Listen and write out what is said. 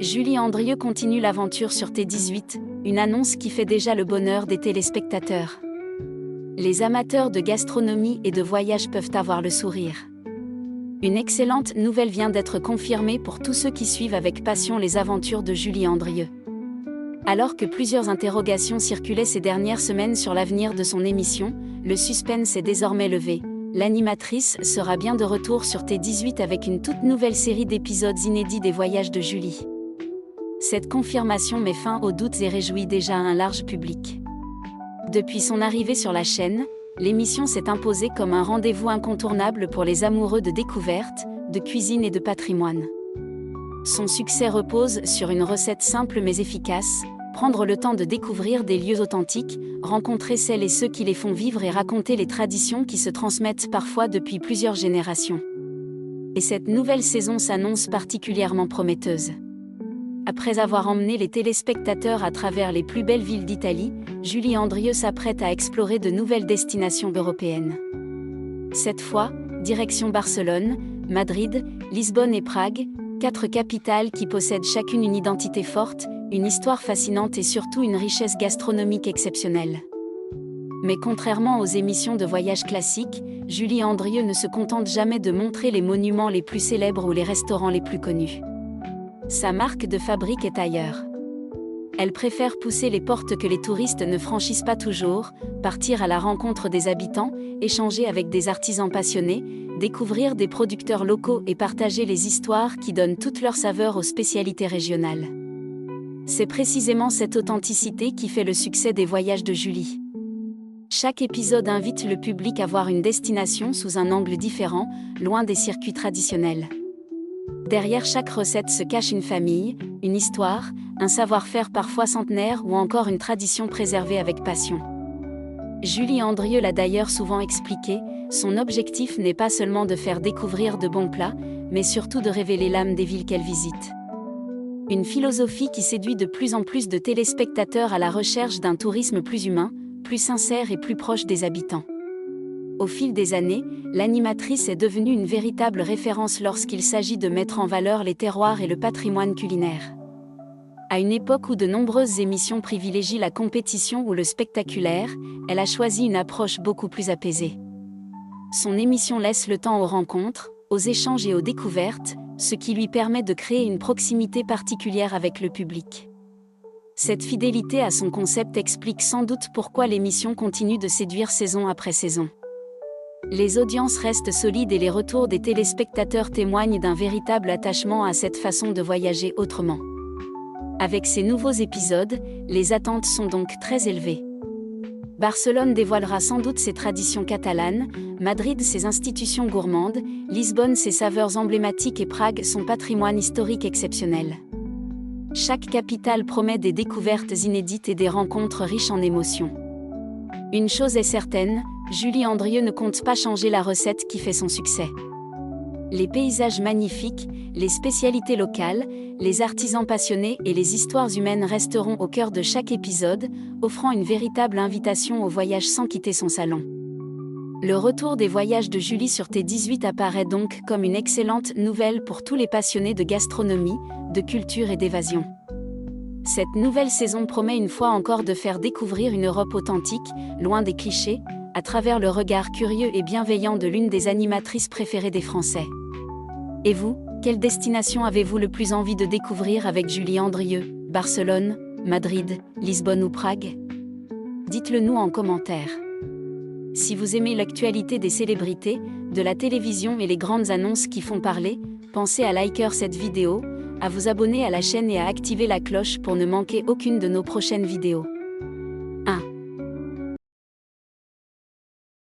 Julie Andrieux continue l'aventure sur T18, une annonce qui fait déjà le bonheur des téléspectateurs. Les amateurs de gastronomie et de voyage peuvent avoir le sourire. Une excellente nouvelle vient d'être confirmée pour tous ceux qui suivent avec passion les aventures de Julie Andrieux. Alors que plusieurs interrogations circulaient ces dernières semaines sur l'avenir de son émission, le suspense est désormais levé. L'animatrice sera bien de retour sur T18 avec une toute nouvelle série d'épisodes inédits des voyages de Julie. Cette confirmation met fin aux doutes et réjouit déjà un large public. Depuis son arrivée sur la chaîne, l'émission s'est imposée comme un rendez-vous incontournable pour les amoureux de découverte, de cuisine et de patrimoine. Son succès repose sur une recette simple mais efficace: prendre le temps de découvrir des lieux authentiques, rencontrer celles et ceux qui les font vivre et raconter les traditions qui se transmettent parfois depuis plusieurs générations. Et cette nouvelle saison s'annonce particulièrement prometteuse. Après avoir emmené les téléspectateurs à travers les plus belles villes d'Italie, Julie Andrieux s'apprête à explorer de nouvelles destinations européennes. Cette fois, direction Barcelone, Madrid, Lisbonne et Prague, 4 capitales qui possèdent chacune une identité forte, une histoire fascinante et surtout une richesse gastronomique exceptionnelle. Mais contrairement aux émissions de voyage classiques, Julie Andrieux ne se contente jamais de montrer les monuments les plus célèbres ou les restaurants les plus connus. Sa marque de fabrique est ailleurs. Elle préfère pousser les portes que les touristes ne franchissent pas toujours, partir à la rencontre des habitants, échanger avec des artisans passionnés, découvrir des producteurs locaux et partager les histoires qui donnent toute leur saveur aux spécialités régionales. C'est précisément cette authenticité qui fait le succès des voyages de Julie. Chaque épisode invite le public à voir une destination sous un angle différent, loin des circuits traditionnels. Derrière chaque recette se cache une famille, une histoire, un savoir-faire parfois centenaire ou encore une tradition préservée avec passion. Julie Andrieux l'a d'ailleurs souvent expliqué, son objectif n'est pas seulement de faire découvrir de bons plats, mais surtout de révéler l'âme des villes qu'elle visite. Une philosophie qui séduit de plus en plus de téléspectateurs à la recherche d'un tourisme plus humain, plus sincère et plus proche des habitants. Au fil des années, l'animatrice est devenue une véritable référence lorsqu'il s'agit de mettre en valeur les terroirs et le patrimoine culinaire. À une époque où de nombreuses émissions privilégient la compétition ou le spectaculaire, elle a choisi une approche beaucoup plus apaisée. Son émission laisse le temps aux rencontres, aux échanges et aux découvertes, ce qui lui permet de créer une proximité particulière avec le public. Cette fidélité à son concept explique sans doute pourquoi l'émission continue de séduire saison après saison. Les audiences restent solides et les retours des téléspectateurs témoignent d'un véritable attachement à cette façon de voyager autrement. Avec ces nouveaux épisodes, les attentes sont donc très élevées. Barcelone dévoilera sans doute ses traditions catalanes, Madrid ses institutions gourmandes, Lisbonne ses saveurs emblématiques et Prague son patrimoine historique exceptionnel. Chaque capitale promet des découvertes inédites et des rencontres riches en émotions. Une chose est certaine, Julie Andrieux ne compte pas changer la recette qui fait son succès. Les paysages magnifiques, les spécialités locales, les artisans passionnés et les histoires humaines resteront au cœur de chaque épisode, offrant une véritable invitation au voyage sans quitter son salon. Le retour des voyages de Julie sur T18 apparaît donc comme une excellente nouvelle pour tous les passionnés de gastronomie, de culture et d'évasion. Cette nouvelle saison promet une fois encore de faire découvrir une Europe authentique, loin des clichés, à travers le regard curieux et bienveillant de l'une des animatrices préférées des Français. Et vous, quelle destination avez-vous le plus envie de découvrir avec Julie Andrieux, Barcelone, Madrid, Lisbonne ou Prague? Dites-le nous en commentaire. Si vous aimez l'actualité des célébrités, de la télévision et les grandes annonces qui font parler, pensez à liker cette vidéo, à vous abonner à la chaîne et à activer la cloche pour ne manquer aucune de nos prochaines vidéos.